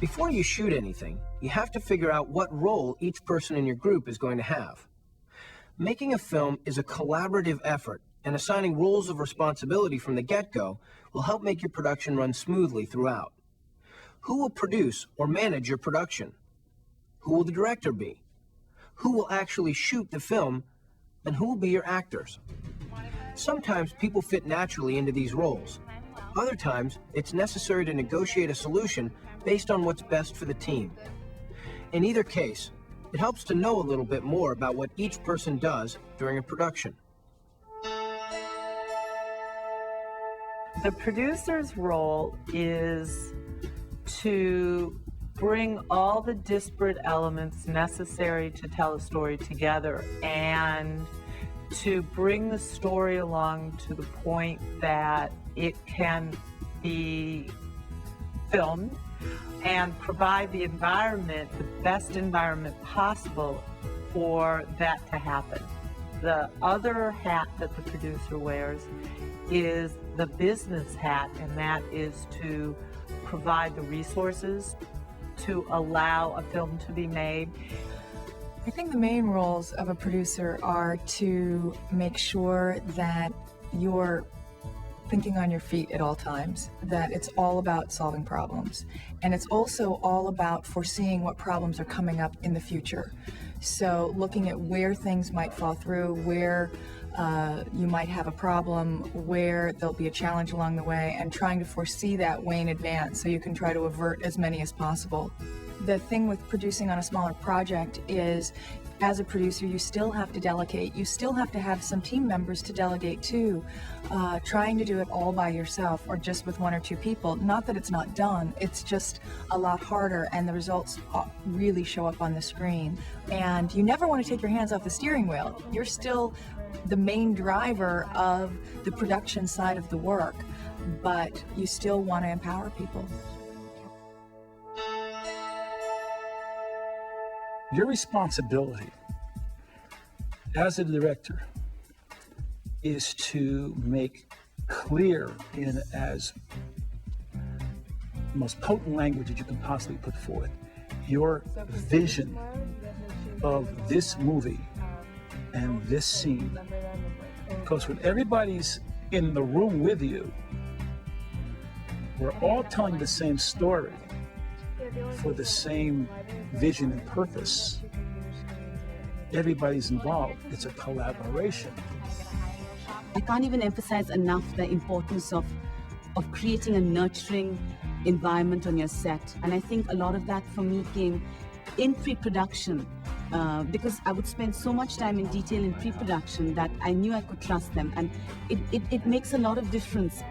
Before you shoot anything, you have to figure out what role each person in your group is going to have. Making a film is a collaborative effort, and assigning roles of responsibility from the get-go will help make your production run smoothly throughout. Who will produce or manage your production? Who will the director be? Who will actually shoot the film? And who will be your actors? Sometimes people fit naturally into these roles. Other times, it's necessary to negotiate a solution based on what's best for the team. In either case, it helps to know a little bit more about what each person does during a production. The producer's role is to bring all the disparate elements necessary to tell a story together and to bring the story along to the point that it can be filmed and provide the environment, the best environment possible for that to happen. The other hat that the producer wears is the business hat, and that is to provide the resources to allow a film to be made. I think the main roles of a producer are to make sure that you're thinking on your feet at all times, that it's all about solving problems. And it's also all about foreseeing what problems are coming up in the future. So looking at where things might fall through, where you might have a problem, where there'll be a challenge along the way, and trying to foresee that way in advance so you can try to avert as many as possible. The thing with producing on a smaller project is, as a producer, you still have to delegate. You still have to have some team members to delegate to. Trying to do it all by yourself or just with one or two people, not that it's not done, it's just a lot harder, and the results really show up on the screen. And you never want to take your hands off the steering wheel. You're still the main driver of the production side of the work, but you still want to empower people. Your responsibility as a director is to make clear in as most potent language that you can possibly put forth your vision of this movie and this scene. Because when everybody's in the room with you, we're all telling the same story for the same vision and purpose. Everybody's involved. It's a collaboration. I can't even emphasize enough the importance of creating a nurturing environment on your set. And I think a lot of that for me came in pre-production, because I would spend so much time in detail in pre-production that I knew I could trust them. And it makes a lot of difference.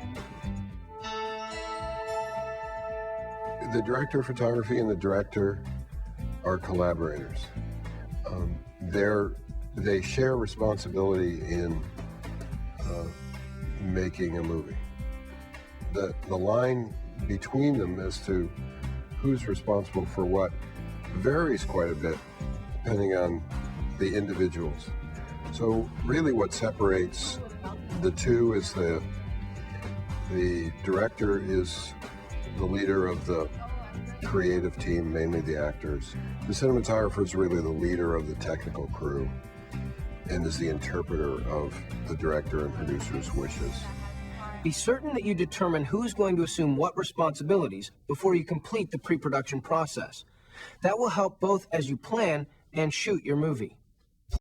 The director of photography and the director are collaborators. They share responsibility in making a movie. The line between them as to who's responsible for what varies quite a bit depending on the individuals. So really what separates the two is the director is the leader of the creative team, mainly the actors. The cinematographer is really the leader of the technical crew and is the interpreter of the director and producer's wishes. Be certain that you determine who's going to assume what responsibilities before you complete the pre-production process. That will help both as you plan and shoot your movie.